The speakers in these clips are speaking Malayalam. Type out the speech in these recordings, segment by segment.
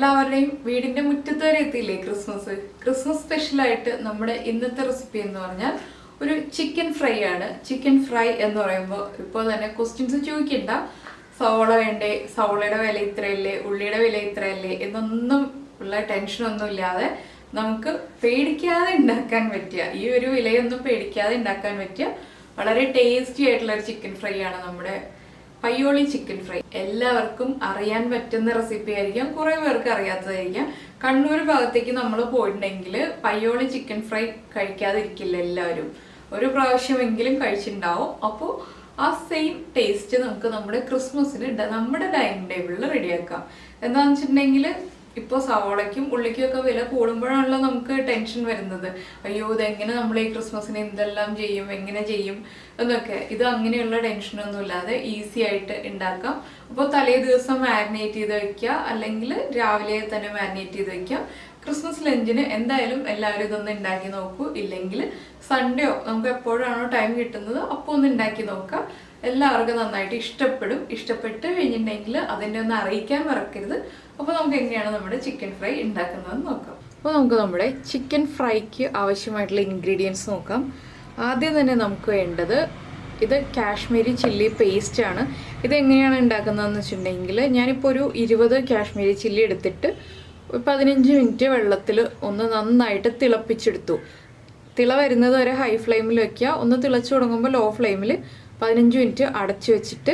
എല്ലാവരുടെയും വീടിന്റെ മുറ്റത്ത് വരെ എത്തിയില്ലേ ക്രിസ്മസ് സ്പെഷ്യലായിട്ട് നമ്മുടെ ഇന്നത്തെ റെസിപ്പി എന്ന് പറഞ്ഞാൽ ഒരു ചിക്കൻ ഫ്രൈ ആണ്. ചിക്കൻ ഫ്രൈ എന്ന് പറയുമ്പോൾ ഇപ്പോൾ തന്നെ ക്വസ്റ്റ്യൻസ് ചോദിക്കണ്ട, സവോള വേണ്ടേ, സവോളയുടെ വില ഇത്രയല്ലേ, ഉള്ളിയുടെ വില ഇത്രയല്ലേ എന്നൊന്നും ഉള്ള ടെൻഷനൊന്നും ഇല്ലാതെ നമുക്ക് പേടിക്കാതെ ഉണ്ടാക്കാൻ പറ്റിയ, ഈ ഒരു വിലയൊന്നും പേടിക്കാതെ ഉണ്ടാക്കാൻ പറ്റിയ വളരെ ടേസ്റ്റി ആയിട്ടുള്ള ഒരു ചിക്കൻ ഫ്രൈ ആണ് നമ്മുടെ പയ്യോളി ചിക്കൻ ഫ്രൈ. എല്ലാവർക്കും അറിയാൻ പറ്റുന്ന റെസിപ്പി ആയിരിക്കാം, കുറെ പേർക്ക് അറിയാത്തതായിരിക്കാം. കണ്ണൂർ ഭാഗത്തേക്ക് നമ്മൾ പോയിട്ടുണ്ടെങ്കിൽ പയ്യോളി ചിക്കൻ ഫ്രൈ കഴിക്കാതിരിക്കില്ല എല്ലാവരും, ഒരു പ്രാവശ്യമെങ്കിലും കഴിച്ചിട്ടുണ്ടാവും. അപ്പോൾ ആ സെയിം ടേസ്റ്റ് നമുക്ക് നമ്മുടെ ക്രിസ്മസിന് നമ്മുടെ ഡൈനിങ് ടേബിളിൽ റെഡിയാക്കാം. എന്താണെന്ന് വെച്ചിട്ടുണ്ടെങ്കിൽ ഇപ്പോൾ സവോളയ്ക്കും ഉള്ളിക്കും ഒക്കെ വില കൂടുമ്പോഴാണല്ലോ നമുക്ക് ടെൻഷൻ വരുന്നത്. അയ്യോ, ഇതെങ്ങനെ നമ്മൾ ഈ ക്രിസ്മസിന് എന്തെല്ലാം ചെയ്യും, എങ്ങനെ ചെയ്യും എന്നൊക്കെ. ഇത് അങ്ങനെയുള്ള ടെൻഷനൊന്നും ഇല്ലാതെ ഈസി ആയിട്ട് ഉണ്ടാക്കാം. അപ്പോൾ തലേ ദിവസം മാരിനേറ്റ് ചെയ്ത് വെക്കുക, അല്ലെങ്കിൽ രാവിലെ തന്നെ മാരിനേറ്റ് ചെയ്ത് വെക്കുക. ക്രിസ്മസ് ലഞ്ചിന് എന്തായാലും എല്ലാവരും ഇതൊന്ന് ഉണ്ടാക്കി നോക്കൂ. ഇല്ലെങ്കിൽ സൺഡേയോ നമുക്ക് എപ്പോഴാണോ ടൈം കിട്ടുന്നത് അപ്പോൾ ഒന്ന് ഉണ്ടാക്കി നോക്കുക. എല്ലാവർക്കും നന്നായിട്ട് ഇഷ്ടപ്പെടും. ഇഷ്ടപ്പെട്ട് കഴിഞ്ഞിട്ടുണ്ടെങ്കിൽ അതിൻ്റെ ഒന്ന് അറിയിക്കാൻ മറക്കരുത്. അപ്പോൾ നമുക്ക് എങ്ങനെയാണ് നമ്മുടെ ചിക്കൻ ഫ്രൈ ഉണ്ടാക്കുന്നതെന്ന് നോക്കാം. അപ്പോൾ നമുക്ക് നമ്മുടെ ചിക്കൻ ഫ്രൈക്ക് ആവശ്യമായിട്ടുള്ള ഇൻഗ്രീഡിയൻസ് നോക്കാം. ആദ്യം തന്നെ നമുക്ക് വേണ്ടത് ഇത് കാശ്മീരി ചില്ലി പേസ്റ്റ് ആണ്. ഇതെങ്ങനെയാണ് ഉണ്ടാക്കുന്നതെന്ന് വെച്ചിട്ടുണ്ടെങ്കിൽ ഞാനിപ്പോൾ ഒരു 20 കാശ്മീരി ചില്ലി എടുത്തിട്ട് 15 മിനിറ്റ് വെള്ളത്തിൽ ഒന്ന് നന്നായിട്ട് തിളപ്പിച്ചെടുത്തു. തിള വരുന്നത് വരെ ഹൈ ഫ്ലെയിമിൽ വയ്ക്കുക. ഒന്ന് തിളച്ച് തുടങ്ങുമ്പോൾ ലോ ഫ്ലെയിമിൽ 15 മിനിറ്റ് അടച്ചു വെച്ചിട്ട്,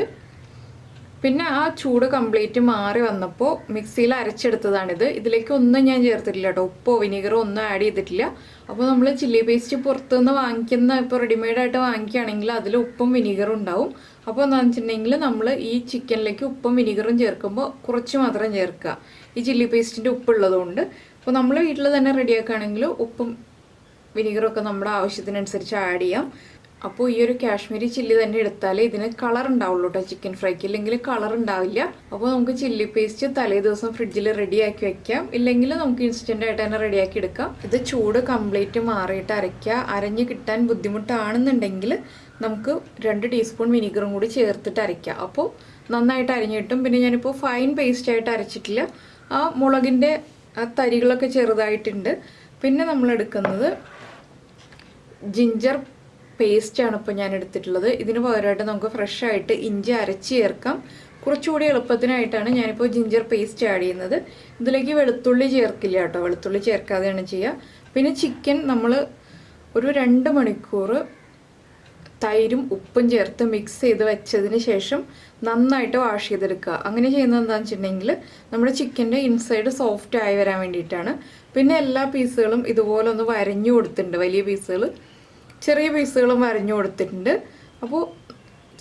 പിന്നെ ആ ചൂട് കംപ്ലീറ്റ് മാറി വന്നപ്പോൾ മിക്സിയിൽ അരച്ചെടുത്തതാണിത്. ഇതിലേക്ക് ഒന്നും ഞാൻ ചേർത്തിട്ടില്ല കേട്ടോ, ഉപ്പോ വിനീഗറോ ഒന്നും ആഡ് ചെയ്തിട്ടില്ല. അപ്പോൾ നമ്മൾ ചില്ലി പേസ്റ്റ് പുറത്തുനിന്ന് വാങ്ങിക്കുന്ന, ഇപ്പോൾ റെഡിമെയ്ഡായിട്ട് വാങ്ങിക്കുകയാണെങ്കിൽ അതിൽ ഉപ്പും വിനീഗറും ഉണ്ടാവും. അപ്പോൾ എന്താണെന്ന് വെച്ചിട്ടുണ്ടെങ്കിൽ നമ്മൾ ഈ ചിക്കനിലേക്ക് ഉപ്പും വിനീഗറും ചേർക്കുമ്പോൾ കുറച്ച് മാത്രം ചേർക്കുക, ഈ ചില്ലി പേസ്റ്റിൻ്റെ ഉപ്പുള്ളതുകൊണ്ട്. അപ്പോൾ നമ്മൾ വീട്ടിൽ തന്നെ റെഡിയാക്കുകയാണെങ്കിൽ ഉപ്പും വിനീഗറൊക്കെ നമ്മുടെ ആവശ്യത്തിനനുസരിച്ച് ആഡ് ചെയ്യാം. അപ്പോൾ ഈ ഒരു കാശ്മീരി ചില്ലി തന്നെ എടുത്താലേ ഇതിന് കളർ ഉണ്ടാവുള്ളൂ കേട്ടോ ചിക്കൻ ഫ്രൈക്ക്, ഇല്ലെങ്കിൽ കളർ ഉണ്ടാവില്ല. അപ്പോൾ നമുക്ക് ചില്ലി പേസ്റ്റ് തലേ ദിവസം ഫ്രിഡ്ജിൽ റെഡിയാക്കി വെക്കാം, ഇല്ലെങ്കിൽ നമുക്ക് ഇൻസ്റ്റൻ്റ് ആയിട്ട് തന്നെ റെഡിയാക്കി എടുക്കാം. ഇത് ചൂട് കംപ്ലീറ്റ് മാറിയിട്ട് അരയ്ക്കുക. അരഞ്ഞ് കിട്ടാൻ ബുദ്ധിമുട്ടാണെന്നുണ്ടെങ്കിൽ നമുക്ക് 2 ടീസ്പൂൺ വിനീഗറും കൂടി ചേർത്തിട്ട് അരയ്ക്കുക. അപ്പോൾ നന്നായിട്ട് അരഞ്ഞ് കിട്ടും. പിന്നെ ഞാനിപ്പോൾ ഫൈൻ പേസ്റ്റ് ആയിട്ട് അരച്ചിട്ടില്ല, ആ മുളകിൻ്റെ ആ തരികളൊക്കെ ചെറുതായിട്ടുണ്ട്. പിന്നെ നമ്മൾ എടുക്കുന്നത് ജിഞ്ചർ പേസ്റ്റാണ് ഇപ്പോൾ ഞാൻ എടുത്തിട്ടുള്ളത്. ഇതിന് പകരമായിട്ട് നമുക്ക് ഫ്രഷ് ആയിട്ട് ഇഞ്ചി അരച്ച് ചേർക്കാം. കുറച്ചുകൂടി എളുപ്പത്തിനായിട്ടാണ് ഞാനിപ്പോൾ ജിഞ്ചർ പേസ്റ്റ് ആഡ് ചെയ്യുന്നത്. ഇതിലേക്ക് വെളുത്തുള്ളി ചേർക്കില്ല കേട്ടോ, വെളുത്തുള്ളി ചേർക്കാതെയാണ് ചെയ്യുക. പിന്നെ ചിക്കൻ നമ്മൾ ഒരു 2 മണിക്കൂർ തൈരും ഉപ്പും ചേർത്ത് മിക്സ് ചെയ്ത് വെച്ചതിന് ശേഷം നന്നായിട്ട് വാഷ് ചെയ്തെടുക്കുക. അങ്ങനെ ചെയ്യുന്നത് എന്താണെന്ന് വെച്ചിട്ടുണ്ടെങ്കിൽ നമ്മുടെ ചിക്കൻ്റെ ഇൻസൈഡ് സോഫ്റ്റ് ആയി വരാൻ വേണ്ടിയിട്ടാണ്. പിന്നെ എല്ലാ പീസുകളും ഇതുപോലെ ഒന്ന് വരഞ്ഞു കൊടുത്തിട്ടുണ്ട്, വലിയ പീസുകൾ, ചെറിയ പീസുകളും വരഞ്ഞു കൊടുത്തിട്ടുണ്ട്. അപ്പോൾ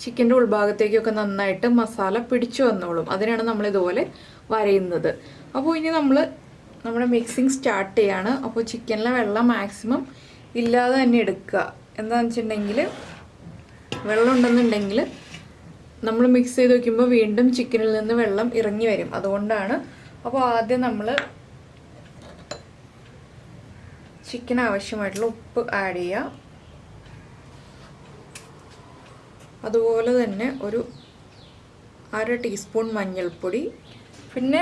ചിക്കൻ്റെ ഉൾഭാഗത്തേക്കൊക്കെ നന്നായിട്ട് മസാല പിടിച്ചു വന്നോളും, അതിനാണ് നമ്മൾ ഇതുപോലെ വരയുന്നത്. അപ്പോൾ ഇനി നമ്മുടെ മിക്സിങ് സ്റ്റാർട്ട് ചെയ്യാണ്. അപ്പോൾ ചിക്കനിലെ വെള്ളം മാക്സിമം ഇല്ലാതെ തന്നെ എടുക്കുക. എന്താണെന്ന് വെച്ചിട്ടുണ്ടെങ്കിൽ വെള്ളം ഉണ്ടെന്നുണ്ടെങ്കിൽ നമ്മൾ മിക്സ് ചെയ്ത് വയ്ക്കുമ്പോൾ വീണ്ടും ചിക്കനിൽ നിന്ന് വെള്ളം ഇറങ്ങി വരും, അതുകൊണ്ടാണ്. അപ്പോൾ ആദ്യം നമ്മൾ ചിക്കൻ ആവശ്യമായിട്ടുള്ള ഉപ്പ് ആഡ് ചെയ്യുക. അതുപോലെ തന്നെ ഒരു 1/2 ടീസ്പൂൺ മഞ്ഞൾപ്പൊടി. പിന്നെ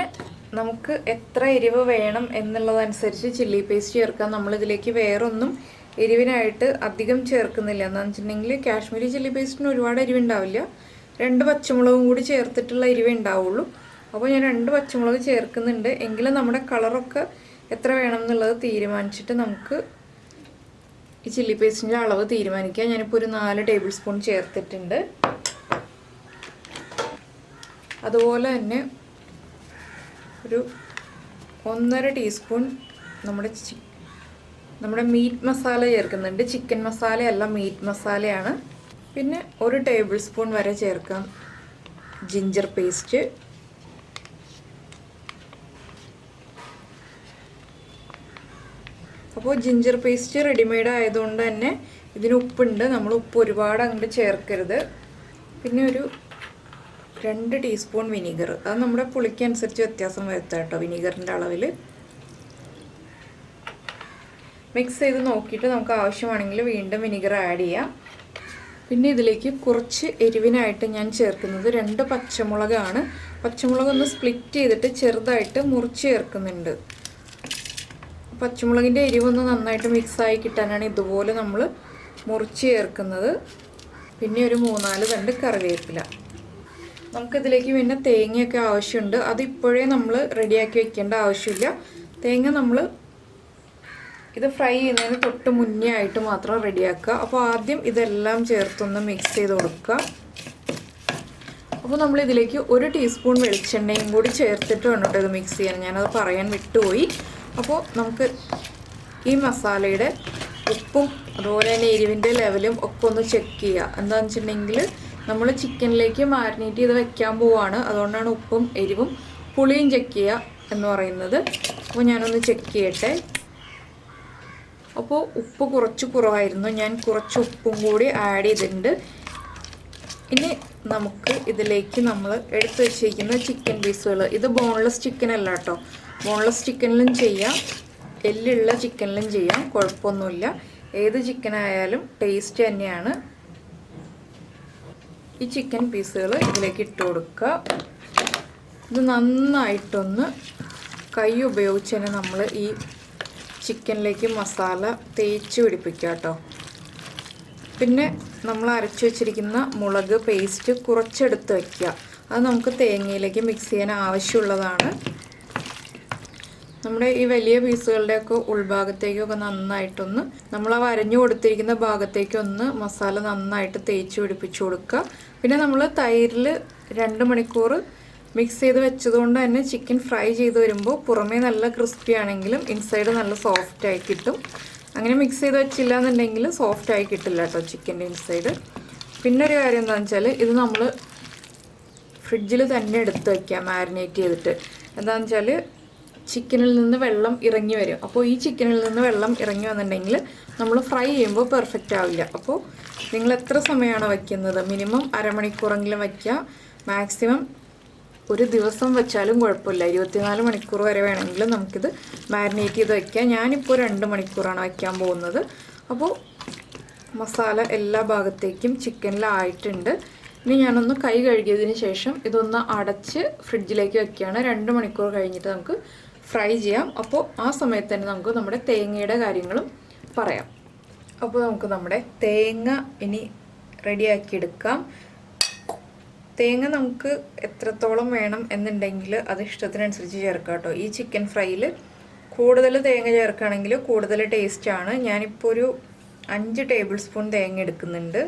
നമുക്ക് എത്ര എരിവ് വേണം എന്നുള്ളതനുസരിച്ച് ചില്ലി പേസ്റ്റ് ചേർക്കാം. നമ്മളിതിലേക്ക് വേറൊന്നും എരിവിനായിട്ട് അധികം ചേർക്കുന്നില്ല. എന്താണെന്ന് വെച്ചിട്ടുണ്ടെങ്കിൽ കാശ്മീരി ചില്ലി പേസ്റ്റിന് ഒരുപാട് എരിവുണ്ടാവില്ല, 2 പച്ചമുളകും കൂടി ചേർത്തിട്ടുള്ള എരിവേ ഉണ്ടാവുള്ളൂ. അപ്പോൾ ഞാൻ 2 പച്ചമുളക് ചേർക്കുന്നുണ്ട്. എങ്കിലും നമ്മുടെ കളറൊക്കെ എത്ര വേണം എന്നുള്ളത് തീരുമാനിച്ചിട്ട് നമുക്ക് ഈ ചില്ലി പേസ്റ്റിൻ്റെ അളവ് തീരുമാനിക്കുക. ഞാനിപ്പോൾ ഒരു 4 ടേബിൾ സ്പൂൺ ചേർത്തിട്ടുണ്ട്. അതുപോലെ തന്നെ ഒരു 1.5 ടീസ്പൂൺ നമ്മുടെ മീറ്റ് മസാല ചേർക്കുന്നുണ്ട്. ചിക്കൻ മസാലയല്ല, മീറ്റ് മസാലയാണ്. പിന്നെ 1 ടേബിൾ സ്പൂൺ വരെ ചേർക്കാം ജിഞ്ചർ പേസ്റ്റ്. അപ്പോൾ ജിഞ്ചർ പേസ്റ്റ് റെഡിമെയ്ഡ് ആയതുകൊണ്ട് തന്നെ ഇതിന് ഉപ്പുണ്ട്, നമ്മൾ ഉപ്പ് ഒരുപാട് അങ്ങോട്ട് ചേർക്കരുത്. പിന്നെ ഒരു 2 ടീസ്പൂൺ വിനീഗർ, അത് നമ്മുടെ പുളിക്കനുസരിച്ച് വ്യത്യാസം വരുത്താം കേട്ടോ വിനീഗറിൻ്റെ അളവിൽ. മിക്സ് ചെയ്ത് നോക്കിയിട്ട് നമുക്ക് ആവശ്യമാണെങ്കിൽ വീണ്ടും വിനീഗർ ആഡ് ചെയ്യാം. പിന്നെ ഇതിലേക്ക് കുറച്ച് എരിവിനായിട്ട് ഞാൻ ചേർക്കുന്നത് 2 പച്ചമുളകാണ്. പച്ചമുളകൊന്ന് സ്പ്ലിറ്റ് ചെയ്തിട്ട് ചെറുതായിട്ട് മുറിച്ച് ചേർക്കുന്നുണ്ട്. പച്ചമുളകിൻ്റെ എരിവൊന്ന് നന്നായിട്ട് മിക്സായി കിട്ടാനാണ് ഇതുപോലെ നമ്മൾ മുറിച്ച് ചേർക്കുന്നത്. പിന്നെ ഒരു 3-4 തണ്ട് കറിവേപ്പില. നമുക്കിതിലേക്ക് പിന്നെ തേങ്ങയൊക്കെ ആവശ്യമുണ്ട്. അതിപ്പോഴേ നമ്മൾ റെഡിയാക്കി വെക്കേണ്ട ആവശ്യമില്ല. തേങ്ങ നമ്മൾ ഇത് ഫ്രൈ ചെയ്യുന്നതിന് തൊട്ട് മുന്നേ ആയിട്ട് മാത്രം റെഡിയാക്കുക. അപ്പോൾ ആദ്യം ഇതെല്ലാം ചേർത്തൊന്ന് മിക്സ് ചെയ്ത് കൊടുക്കുക. അപ്പോൾ നമ്മൾ ഇതിലേക്ക് 1 ടീസ്പൂൺ വെളിച്ചെണ്ണയും കൂടി ചേർത്തിട്ട് വേണം ഇത് മിക്സ് ചെയ്യാൻ. ഞാനത് പറയാൻ വിട്ടുപോയി. അപ്പോൾ നമുക്ക് ഈ മസാലയുടെ ഉപ്പും അതുപോലെ തന്നെ എരിവിൻ്റെ ലെവലും ഒക്കെ ഒന്ന് ചെക്ക് ചെയ്യുക. എന്താണെന്ന് വെച്ചിട്ടുണ്ടെങ്കിൽ നമ്മൾ ചിക്കനിലേക്ക് മാരിനേറ്റ് ചെയ്ത് വെക്കാൻ പോവുകയാണ്. അതുകൊണ്ടാണ് ഉപ്പും എരിവും പുളിയും ചെക്ക് ചെയ്യുക എന്ന് പറയുന്നത്. അപ്പോൾ ഞാനൊന്ന് ചെക്ക് ചെയ്യട്ടെ. അപ്പോൾ ഉപ്പ് കുറച്ച് കുറവായിരുന്നു. ഞാൻ കുറച്ച് ഉപ്പും കൂടി ആഡ് ചെയ്തിട്ടുണ്ട്. ഇനി നമുക്ക് ഇതിലേക്ക് നമ്മൾ എടുത്ത് വെച്ചിരിക്കുന്ന ചിക്കൻ പീസുകൾ, ഇത് ബോൺലെസ് ചിക്കൻ അല്ല കേട്ടോ, ബോൺലെസ് ചിക്കനിലും ചെയ്യാം, എല്ലുള്ള ചിക്കനിലും ചെയ്യാം, കുഴപ്പമൊന്നുമില്ല. ഏത് ചിക്കനായാലും ടേസ്റ്റ് തന്നെയാണ്. ഈ ചിക്കൻ പീസുകൾ ഇതിലേക്ക് ഇട്ട് കൊടുക്കുക. ഇത് നന്നായിട്ടൊന്ന് കൈ ഉപയോഗിച്ച് തന്നെ നമ്മൾ ഈ ചിക്കനിലേക്ക് മസാല തേച്ച് പിടിപ്പിക്കുക കേട്ടോ. പിന്നെ നമ്മൾ അരച്ചു വെച്ചിരിക്കുന്ന മുളക് പേസ്റ്റ് കുറച്ചെടുത്ത് വയ്ക്കുക. അത് നമുക്ക് തേങ്ങയിലേക്ക് മിക്സ് ചെയ്യാൻ ആവശ്യമുള്ളതാണ്. നമ്മുടെ ഈ വലിയ പീസുകളുടെയൊക്കെ ഉൾഭാഗത്തേക്കൊക്കെ നന്നായിട്ടൊന്ന് നമ്മൾ ആ വരഞ്ഞു കൊടുത്തിരിക്കുന്ന ഭാഗത്തേക്കൊന്ന് മസാല നന്നായിട്ട് തേച്ച് പിടിപ്പിച്ചു കൊടുക്കുക. പിന്നെ നമ്മൾ തൈരിൽ 2 മണിക്കൂർ മിക്സ് ചെയ്ത് വെച്ചതുകൊണ്ട് തന്നെ ചിക്കൻ ഫ്രൈ ചെയ്ത് വരുമ്പോൾ പുറമേ നല്ല ക്രിസ്പി ആണെങ്കിലും ഇൻസൈഡ് നല്ല സോഫ്റ്റായി കിട്ടും. അങ്ങനെ മിക്സ് ചെയ്ത് വെച്ചില്ല എന്നുണ്ടെങ്കിൽ സോഫ്റ്റായി കിട്ടില്ല കേട്ടോ ചിക്കൻ്റെ ഇൻസൈഡ്. പിന്നെ ഒരു കാര്യം എന്താണെന്ന് വെച്ചാൽ ഇത് നമ്മൾ ഫ്രിഡ്ജിൽ തന്നെ എടുത്ത് വയ്ക്കാം മാരിനേറ്റ് ചെയ്തിട്ട്. എന്താണെന്ന് വെച്ചാൽ ചിക്കനിൽ നിന്ന് വെള്ളം ഇറങ്ങി വരും. അപ്പോൾ ഈ ചിക്കനിൽ നിന്ന് വെള്ളം ഇറങ്ങി വന്നിട്ടുണ്ടെങ്കിൽ നമ്മൾ ഫ്രൈ ചെയ്യുമ്പോൾ പെർഫെക്റ്റ് ആവില്ല. അപ്പോൾ നിങ്ങൾ എത്ര സമയമാണ് വയ്ക്കുന്നത്, മിനിമം അരമണിക്കൂറെങ്കിലും വയ്ക്കുക. മാക്സിമം ഒരു ദിവസം വെച്ചാലും കുഴപ്പമില്ല. 24 മണിക്കൂർ വരെ വേണമെങ്കിലും നമുക്കിത് മാരിനേറ്റ് ചെയ്ത് വയ്ക്കാം. ഞാനിപ്പോൾ 2 മണിക്കൂറാണ് വയ്ക്കാൻ പോകുന്നത്. അപ്പോൾ മസാല എല്ലാ ഭാഗത്തേക്കും ചിക്കനിലായിട്ടുണ്ട്. ഇനി ഞാനൊന്ന് കൈ കഴുകിയതിന് ശേഷം ഇതൊന്ന് അടച്ച് ഫ്രിഡ്ജിലേക്ക് വയ്ക്കുകയാണ്. 2 മണിക്കൂർ കഴിഞ്ഞിട്ട് നമുക്ക് ഫ്രൈ ചെയ്യാം. അപ്പോൾ ആ സമയത്ത് തന്നെ നമുക്ക് നമ്മുടെ തേങ്ങയുടെ കാര്യങ്ങളും പറയാം. അപ്പോൾ നമുക്ക് നമ്മുടെ തേങ്ങ ഇനി റെഡിയാക്കി എടുക്കാം. തേങ്ങ നമുക്ക് എത്രത്തോളം വേണം എന്നുണ്ടെങ്കിൽ അത് ഇഷ്ടത്തിനനുസരിച്ച് ചേർക്കാം കേട്ടോ. ഈ ചിക്കൻ ഫ്രൈയിൽ കൂടുതൽ തേങ്ങ ചേർക്കുകയാണെങ്കിൽ കൂടുതൽ ടേസ്റ്റാണ്. ഞാനിപ്പോൾ ഒരു 5 ടേബിൾ സ്പൂൺ തേങ്ങ എടുക്കുന്നുണ്ട്.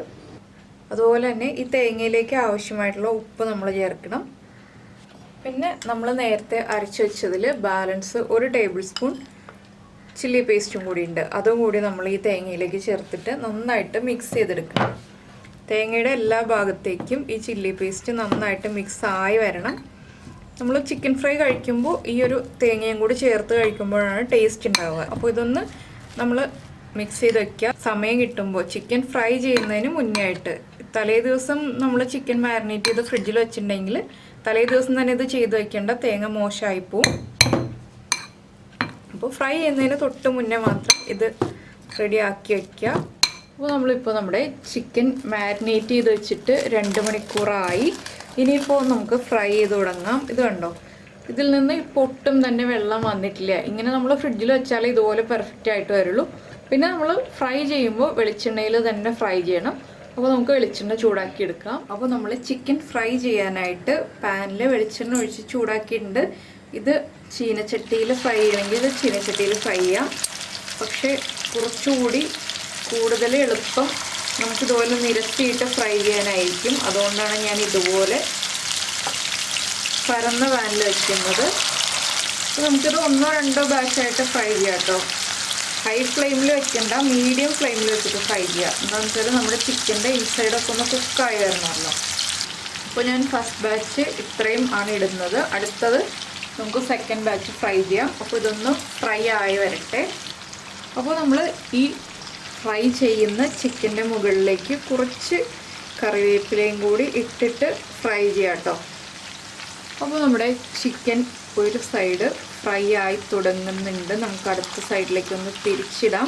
അതുപോലെ തന്നെ ഈ തേങ്ങയിലേക്ക് ആവശ്യമായിട്ടുള്ള ഉപ്പ് നമ്മൾ ചേർക്കണം. പിന്നെ നമ്മൾ നേരത്തെ അരച്ച് വെച്ചതിൽ ബാലൻസ് 1 ടേബിൾ സ്പൂൺ ചില്ലി പേസ്റ്റും കൂടി ഉണ്ട്. അതും കൂടി നമ്മൾ ഈ തേങ്ങയിലേക്ക് ചേർത്തിട്ട് നന്നായിട്ട് മിക്സ് ചെയ്തെടുക്കണം. തേങ്ങയുടെ എല്ലാ ഭാഗത്തേക്കും ഈ ചില്ലി പേസ്റ്റ് നന്നായിട്ട് മിക്സ് ആയി വരണം. നമ്മൾ ചിക്കൻ ഫ്രൈ കഴിക്കുമ്പോൾ ഈ ഒരു തേങ്ങയും കൂടി ചേർത്ത് കഴിക്കുമ്പോഴാണ് ടേസ്റ്റ് ഉണ്ടാവുക. അപ്പോൾ ഇതൊന്ന് നമ്മൾ മിക്സ് ചെയ്ത് വയ്ക്കുക. സമയം കിട്ടുമ്പോൾ ചിക്കൻ ഫ്രൈ ചെയ്യുന്നതിന് മുന്നേ ആയിട്ട് തലേ ദിവസം നമ്മൾ ചിക്കൻ മാരിനേറ്റ് ചെയ്ത് ഫ്രിഡ്ജിൽ വെച്ചിട്ടുണ്ടെങ്കിൽ തലേ ദിവസം തന്നെ ഇത് ചെയ്ത് വയ്ക്കേണ്ട, തേങ്ങ മോശമായി പോവും. അപ്പോൾ ഫ്രൈ ചെയ്യുന്നതിന് തൊട്ട് മുന്നേ മാത്രം ഇത് റെഡിയാക്കി വയ്ക്കുക. അപ്പോൾ നമ്മളിപ്പോൾ നമ്മുടെ ചിക്കൻ മാരിനേറ്റ് ചെയ്ത് വെച്ചിട്ട് 2 മണിക്കൂറായി. ഇനിയിപ്പോൾ നമുക്ക് ഫ്രൈ ചെയ്ത് തുടങ്ങാം. ഇത് കണ്ടോ, ഇതിൽ നിന്ന് ഇപ്പോൾ ഒട്ടും തന്നെ വെള്ളം വന്നിട്ടില്ല. ഇങ്ങനെ നമ്മൾ ഫ്രിഡ്ജിൽ വെച്ചാൽ ഇതുപോലെ പെർഫെക്റ്റ് ആയിട്ട് വരുള്ളൂ. പിന്നെ നമ്മൾ ഫ്രൈ ചെയ്യുമ്പോൾ വെളിച്ചെണ്ണയിൽ തന്നെ ഫ്രൈ ചെയ്യണം. അപ്പോൾ നമുക്ക് വെളിച്ചെണ്ണ ചൂടാക്കി എടുക്കാം. അപ്പോൾ നമ്മൾ ചിക്കൻ ഫ്രൈ ചെയ്യാനായിട്ട് പാനിൽ വെളിച്ചെണ്ണ ഒഴിച്ച് ചൂടാക്കിയിട്ടുണ്ട്. ഇത് ചീനച്ചട്ടിയിൽ ഫ്രൈ ചെയ്യണമെങ്കിൽ ഇത് ചീനച്ചട്ടിയിൽ ഫ്രൈ ചെയ്യാം. പക്ഷേ കുറച്ചുകൂടി കൂടുതൽ എളുപ്പം നമുക്കിതുപോലെ നിരത്തിയിട്ട് ഫ്രൈ ചെയ്യാനായിരിക്കും. അതുകൊണ്ടാണ് ഞാൻ ഇതുപോലെ പരന്ന പാനിൽ വയ്ക്കുന്നത്. അപ്പോൾ നമുക്കിത് 1-2 ബാച്ചായിട്ട് ഫ്രൈ ചെയ്യാം കേട്ടോ. ഹൈ ഫ്ലെയിമിൽ വെക്കണ്ട, മീഡിയം ഫ്ലെയിമിൽ വെച്ചിട്ട് ഫ്രൈ ചെയ്യുക. എന്താണെന്ന് വെച്ചാൽ നമ്മുടെ ചിക്കൻ്റെ ഇൻസൈഡൊക്കെ ഒന്ന് കുക്കായി വരണമല്ലോ. അപ്പോൾ ഞാൻ ഫസ്റ്റ് ബാച്ച് ഇത്രയും ആണ് ഇടുന്നത്. അടുത്തത് നമുക്ക് സെക്കൻഡ് ബാച്ച് ഫ്രൈ ചെയ്യാം. അപ്പോൾ ഇതൊന്ന് ഫ്രൈ ആയി വരട്ടെ. അപ്പോൾ നമ്മൾ ഈ ഫ്രൈ ചെയ്യുന്ന ചിക്കൻ്റെ മുകളിലേക്ക് കുറച്ച് കറിവേപ്പിലയും കൂടി ഇട്ടിട്ട് ഫ്രൈ ചെയ്യാം കേട്ടോ. അപ്പോൾ നമ്മുടെ ചിക്കൻ ഒരു സൈഡ് ഫ്രൈ ആയി തുടങ്ങുന്നുണ്ട്. നമുക്ക് അടുത്ത സൈഡിലേക്ക് ഒന്ന് തിരിച്ചിടാം.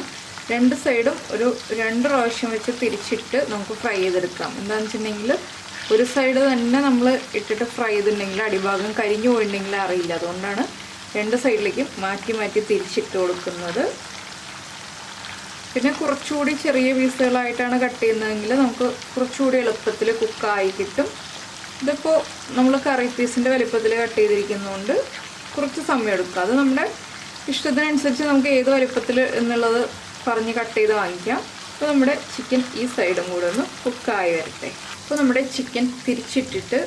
2 സൈഡും ഒരു 2 പ്രാവശ്യം വെച്ച് തിരിച്ചിട്ട് നമുക്ക് ഫ്രൈ ചെയ്തെടുക്കാം. എന്താണെന്ന് വെച്ചിട്ടുണ്ടെങ്കിൽ ഒരു സൈഡ് തന്നെ നമ്മൾ ഇട്ടിട്ട് ഫ്രൈ ചെയ്തിട്ടുണ്ടെങ്കിൽ അടിഭാഗം കരിഞ്ഞു പോയിട്ടുണ്ടെങ്കിൽ അറിയില്ല. അതുകൊണ്ടാണ് രണ്ട് സൈഡിലേക്കും മാറ്റി മാറ്റി തിരിച്ചിട്ട് കൊടുക്കുന്നത്. പിന്നെ കുറച്ചുകൂടി ചെറിയ പീസുകളായിട്ടാണ് കട്ട് ചെയ്യുന്നതെങ്കിൽ നമുക്ക് കുറച്ചുകൂടി എളുപ്പത്തിൽ കുക്കായി കിട്ടും. ഇതിപ്പോൾ നമ്മൾ കറി പീസിൻ്റെ വലിപ്പത്തിൽ കട്ട് ചെയ്തിരിക്കുന്നതുകൊണ്ട് കുറച്ച് സമയം എടുക്കും. അത് നമ്മുടെ ഇഷ്ടത്തിനനുസരിച്ച് നമുക്ക് ഏത് വലിപ്പത്തിൽ എന്നുള്ളത് പറഞ്ഞ് കട്ട് ചെയ്ത് വാങ്ങിക്കാം. അപ്പോൾ നമ്മുടെ ചിക്കൻ ഈ സൈഡും കൂടെ ഒന്ന് കുക്കായി വരട്ടെ. അപ്പോൾ നമ്മുടെ ചിക്കൻ തിരിച്ചിട്ടിട്ട്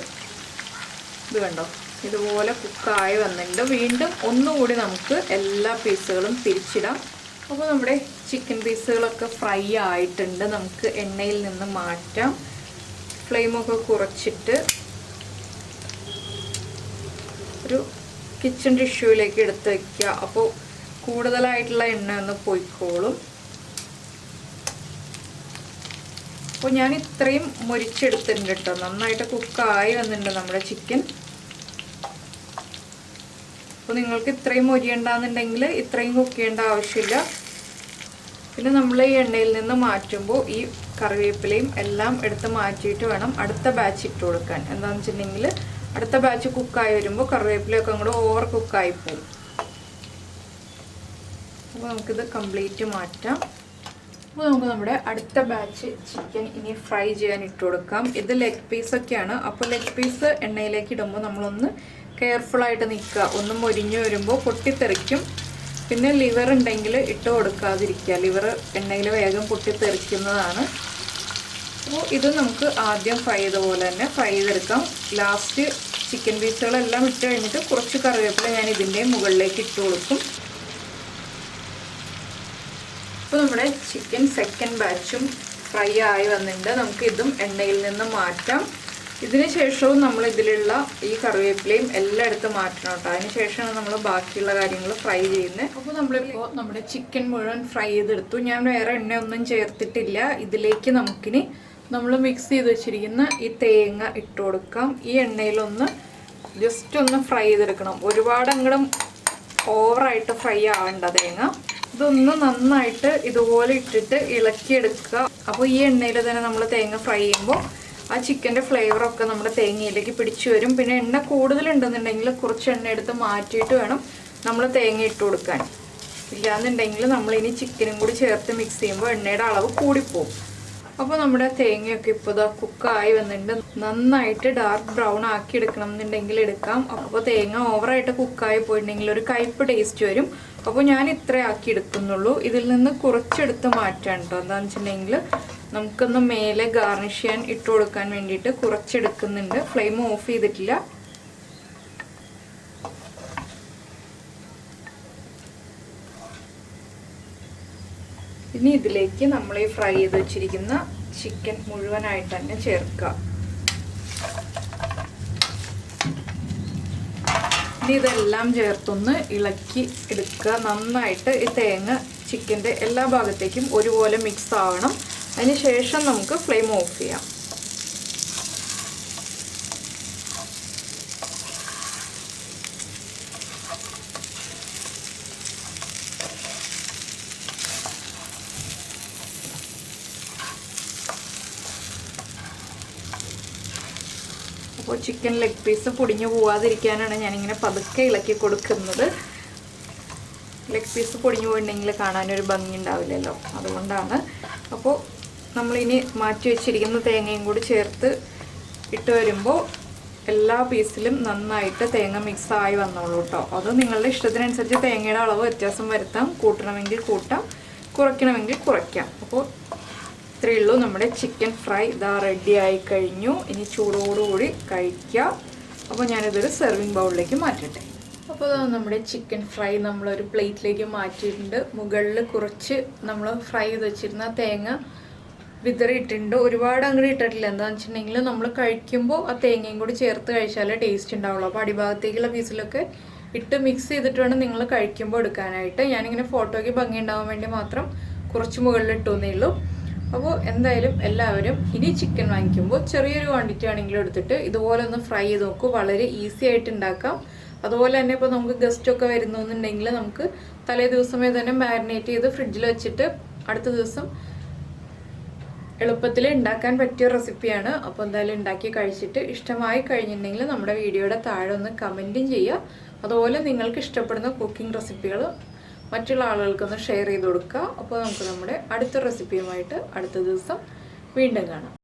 ഇത് കണ്ടോ, ഇതുപോലെ കുക്കായി വന്നിട്ടുണ്ട്. വീണ്ടും ഒന്നുകൂടി നമുക്ക് എല്ലാ പീസുകളും തിരിച്ചിടാം. അപ്പോൾ നമ്മുടെ ചിക്കൻ പീസുകളൊക്കെ ഫ്രൈ ആയിട്ടുണ്ട്. നമുക്ക് എണ്ണയിൽ നിന്ന് മാറ്റാം. ഫ്ലെയിമൊക്കെ കുറച്ചിട്ട് ഒരു കിച്ചൺ ടിഷ്യൂയിലേക്ക് എടുത്ത് വയ്ക്കുക. അപ്പോൾ കൂടുതലായിട്ടുള്ള എണ്ണ ഒന്ന് പോയിക്കോളും. അപ്പോൾ ഞാൻ ഇത്രയും മൊരിച്ചെടുത്തിട്ടുണ്ട് കേട്ടോ. നന്നായിട്ട് കുക്കായി വന്നിട്ടുണ്ട് നമ്മുടെ ചിക്കൻ. അപ്പോൾ നിങ്ങൾക്ക് ഇത്രയും മൊരിയണ്ടെന്നുണ്ടെങ്കിൽ ഇത്രയും കുക്ക് ചെയ്യേണ്ട ആവശ്യമില്ല. പിന്നെ നമ്മൾ ഈ എണ്ണയിൽ നിന്ന് മാറ്റുമ്പോൾ ഈ കറിവേപ്പിലയും എല്ലാം എടുത്ത് മാറ്റിയിട്ട് വേണം അടുത്ത ബാച്ച് ഇട്ട് കൊടുക്കാൻ. എന്താണെന്ന് വെച്ചിട്ടുണ്ടെങ്കിൽ അടുത്ത ബാച്ച് കുക്കായി വരുമ്പോൾ കറിവേപ്പിലയൊക്കെ അങ്ങോട്ട് ഓവർ കുക്കായി പോകും. അപ്പോൾ നമുക്കിത് കംപ്ലീറ്റ് മാറ്റാം. അപ്പോൾ നമുക്ക് നമ്മുടെ അടുത്ത ബാച്ച് ചിക്കൻ ഇനി ഫ്രൈ ചെയ്യാൻ ഇട്ട് കൊടുക്കാം. ഇത് ലെഗ് പീസൊക്കെയാണ്. അപ്പോൾ ലെഗ് പീസ് എണ്ണയിലേക്ക് ഇടുമ്പോൾ നമ്മളൊന്ന് കെയർഫുള്ളായിട്ട് നിൽക്കുക. ഒന്ന് മൊരിഞ്ഞു വരുമ്പോൾ പൊട്ടിത്തെറിക്കും. പിന്നെ ലിവർ ഉണ്ടെങ്കിൽ ഇട്ട് കൊടുക്കാതിരിക്കുക. ലിവർ എണ്ണയിൽ വേഗം പൊട്ടിത്തെറിക്കുന്നതാണ്. അപ്പോൾ ഇത് നമുക്ക് ആദ്യം ഫ്രൈ ചെയ്ത പോലെ തന്നെ ഫ്രൈ ചെയ്തെടുക്കാം. ലാസ്റ്റ് ചിക്കൻ പീസുകളെല്ലാം ഇട്ട് കഴിഞ്ഞിട്ട് കുറച്ച് കറിവേപ്പില ഞാൻ ഇതിൻ്റെ മുകളിലേക്ക് ഇട്ട് കൊടുക്കും. അപ്പോൾ നമ്മുടെ ചിക്കൻ സെക്കൻഡ് ബാച്ചും ഫ്രൈ ആയി വന്നിട്ടുണ്ട്. നമുക്ക് ഇതും എണ്ണയിൽ നിന്ന് മാറ്റാം. ഇതിന് ശേഷവും നമ്മൾ ഇതിലുള്ള ഈ കറിവേപ്പിലയും എല്ലാം എടുത്ത് മാറ്റണം കേട്ടോ. അതിന് ശേഷമാണ് നമ്മൾ ബാക്കിയുള്ള കാര്യങ്ങൾ ഫ്രൈ ചെയ്യുന്നത്. അപ്പോൾ നമ്മളിപ്പോൾ നമ്മുടെ ചിക്കൻ മുഴുവൻ ഫ്രൈ ചെയ്തെടുത്തു. ഞാൻ വേറെ എണ്ണയൊന്നും ചേർത്തിട്ടില്ല. ഇതിലേക്ക് നമുക്കിനി നമ്മൾ മിക്സ് ചെയ്ത് വെച്ചിരിക്കുന്ന ഈ തേങ്ങ ഇട്ട് കൊടുക്കാം. ഈ എണ്ണയിലൊന്ന് ജസ്റ്റ് ഒന്ന് ഫ്രൈ ചെയ്തെടുക്കണം. ഒരുപാട് അങ്ങോട്ടും ഓവറായിട്ട് ഫ്രൈ ആവേണ്ട തേങ്ങ. ഇതൊന്ന് നന്നായിട്ട് ഇതുപോലെ ഇട്ടിട്ട് ഇളക്കിയെടുക്കുക. അപ്പോൾ ഈ എണ്ണയിൽ തന്നെ നമ്മൾ തേങ്ങ ഫ്രൈ ചെയ്യുമ്പോൾ ആ ചിക്കൻ്റെ ഫ്ലേവറൊക്കെ നമ്മുടെ തേങ്ങയിലേക്ക് പിടിച്ചു വരും. പിന്നെ എണ്ണ കൂടുതലുണ്ടെന്നുണ്ടെങ്കിൽ കുറച്ച് എണ്ണ എടുത്ത് മാറ്റിയിട്ട് വേണം നമ്മൾ തേങ്ങ ഇട്ട് കൊടുക്കാൻ. ഇല്ലാന്നുണ്ടെങ്കിൽ നമ്മളിനി ചിക്കനും കൂടി ചേർത്ത് മിക്സ് ചെയ്യുമ്പോൾ എണ്ണയുടെ അളവ് കൂടിപ്പോവും. അപ്പോൾ നമ്മുടെ തേങ്ങയൊക്കെ ഇപ്പോൾ ഇതാ കുക്കായി വന്നിട്ടുണ്ട്. നന്നായിട്ട് ഡാർക്ക് ബ്രൗൺ ആക്കി എടുക്കണം എന്നുണ്ടെങ്കിൽ എടുക്കാം. അപ്പോൾ തേങ്ങ ഓവറായിട്ട് കുക്കായി പോയിട്ടുണ്ടെങ്കിൽ ഒരു കയ്പ്പ് ടേസ്റ്റ് വരും. അപ്പോൾ ഞാൻ ഇത്ര ആക്കി എടുക്കുന്നുള്ളൂ. ഇതിൽ നിന്ന് കുറച്ചെടുത്ത് മാറ്റാൻ കേട്ടോ. എന്താണെന്ന് വെച്ചിട്ടുണ്ടെങ്കിൽ നമുക്കൊന്ന് മേലെ ഗാർണിഷ് ചെയ്യാൻ ഇട്ട് കൊടുക്കാൻ വേണ്ടിയിട്ട് കുറച്ചെടുക്കുന്നുണ്ട്. ഫ്ലെയിം ഓഫ് ചെയ്തിട്ടില്ല. ഇനി ഇതിലേക്ക് നമ്മൾ ഈ ഫ്രൈ ചെയ്ത് വെച്ചിരിക്കുന്ന ചിക്കൻ മുഴുവനായിട്ട് തന്നെ ചേർക്കുക. ഇനി ഇതെല്ലാം ചേർത്തൊന്ന് ഇളക്കി എടുക്കുക. നന്നായിട്ട് ഈ തേങ്ങ ചിക്കൻ്റെ എല്ലാ ഭാഗത്തേക്കും ഒരുപോലെ മിക്സ് ആവണം. അതിന് ശേഷം നമുക്ക് ഫ്ലെയിം ഓഫ് ചെയ്യാം. അപ്പോൾ ചിക്കൻ ലെഗ് പീസ് പൊടിഞ്ഞു പോവാതിരിക്കാനാണ് ഞാനിങ്ങനെ പതുക്കെ ഇളക്കി കൊടുക്കുന്നത്. ലെഗ് പീസ് പൊടിഞ്ഞു പോയിട്ടുണ്ടെങ്കിൽ കാണാനൊരു ഭംഗി ഉണ്ടാവില്ലല്ലോ, അതുകൊണ്ടാണ്. അപ്പോൾ നമ്മളിനി മാറ്റി വെച്ചിരിക്കുന്ന തേങ്ങയും കൂടി ചേർത്ത് ഇട്ട് വരുമ്പോൾ എല്ലാ പീസിലും നന്നായിട്ട് തേങ്ങ മിക്സായി വന്നോളൂ കേട്ടോ. അത് നിങ്ങളുടെ ഇഷ്ടത്തിനനുസരിച്ച് തേങ്ങയുടെ അളവ് വ്യത്യാസം വരുത്താം. കൂട്ടണമെങ്കിൽ കൂട്ടാം, കുറയ്ക്കണമെങ്കിൽ കുറയ്ക്കാം. അപ്പോൾ ഇത്രയേ ഉള്ളൂ. നമ്മുടെ ചിക്കൻ ഫ്രൈ ഇതാ റെഡി ആയി കഴിഞ്ഞു. ഇനി ചൂടോടുകൂടി കഴിക്കുക. അപ്പോൾ ഞാനിതൊരു സെർവിങ് ബൗളിലേക്ക് മാറ്റട്ടെ. അപ്പോൾ നമ്മുടെ ചിക്കൻ ഫ്രൈ നമ്മളൊരു പ്ലേറ്റിലേക്ക് മാറ്റിയിട്ടുണ്ട്. മുകളിൽ കുറച്ച് നമ്മൾ ഫ്രൈ ചെയ്ത് വെച്ചിരുന്ന തേങ്ങ വിതറിയിട്ടുണ്ട്. ഒരുപാട് അങ്ങോട്ട് ഇട്ടിട്ടില്ല. എന്താണെന്ന് വെച്ചിട്ടുണ്ടെങ്കിൽ നമ്മൾ കഴിക്കുമ്പോൾ ആ തേങ്ങയും കൂടി ചേർത്ത് കഴിച്ചാലേ ടേസ്റ്റ് ഉണ്ടാവുള്ളൂ. അപ്പോൾ അടിഭാഗത്തേക്കുള്ള പീസിലൊക്കെ ഇട്ട് മിക്സ് ചെയ്തിട്ട് വേണം നിങ്ങൾ കഴിക്കുമ്പോൾ എടുക്കാനായിട്ട്. ഞാനിങ്ങനെ ഫോട്ടോയ്ക്ക് ഭംഗി ഉണ്ടാവാൻ വേണ്ടി മാത്രം കുറച്ച് മുകളിൽ ഇട്ടുവന്നേ ഉള്ളൂ. അപ്പോൾ എന്തായാലും എല്ലാവരും ഇനി ചിക്കൻ വാങ്ങിക്കുമ്പോൾ ചെറിയൊരു ക്വാണ്ടിറ്റി ആണെങ്കിലും എടുത്തിട്ട് ഇതുപോലെ ഒന്ന് ഫ്രൈ ചെയ്ത് നോക്കൂ. വളരെ ഈസി ആയിട്ട് ഉണ്ടാക്കാം. അതുപോലെ തന്നെ ഇപ്പോൾ നമുക്ക് ഗസ്റ്റൊക്കെ വരുന്നു എന്നുണ്ടെങ്കിൽ നമുക്ക് തലേ ദിവസമേ തന്നെ മാരിനേറ്റ് ചെയ്ത് ഫ്രിഡ്ജിൽ വെച്ചിട്ട് അടുത്ത ദിവസം എളുപ്പത്തിൽ ഉണ്ടാക്കാൻ പറ്റിയ റെസിപ്പിയാണ്. അപ്പോൾ എന്തായാലും ഉണ്ടാക്കി കഴിച്ചിട്ട് ഇഷ്ടമായി കഴിഞ്ഞിട്ടുണ്ടെങ്കിൽ നമ്മുടെ വീഡിയോയുടെ താഴെ ഒന്ന് കമൻറ്റും ചെയ്യുക. അതുപോലെ നിങ്ങൾക്ക് ഇഷ്ടപ്പെടുന്ന കുക്കിംഗ് റെസിപ്പികൾ മറ്റുള്ള ആളുകൾക്കൊന്ന് ഷെയർ ചെയ്ത് കൊടുക്കുക. അപ്പോൾ നമുക്ക് നമ്മുടെ അടുത്ത റെസിപ്പിയുമായിട്ട് അടുത്ത ദിവസം വീണ്ടും കാണാം.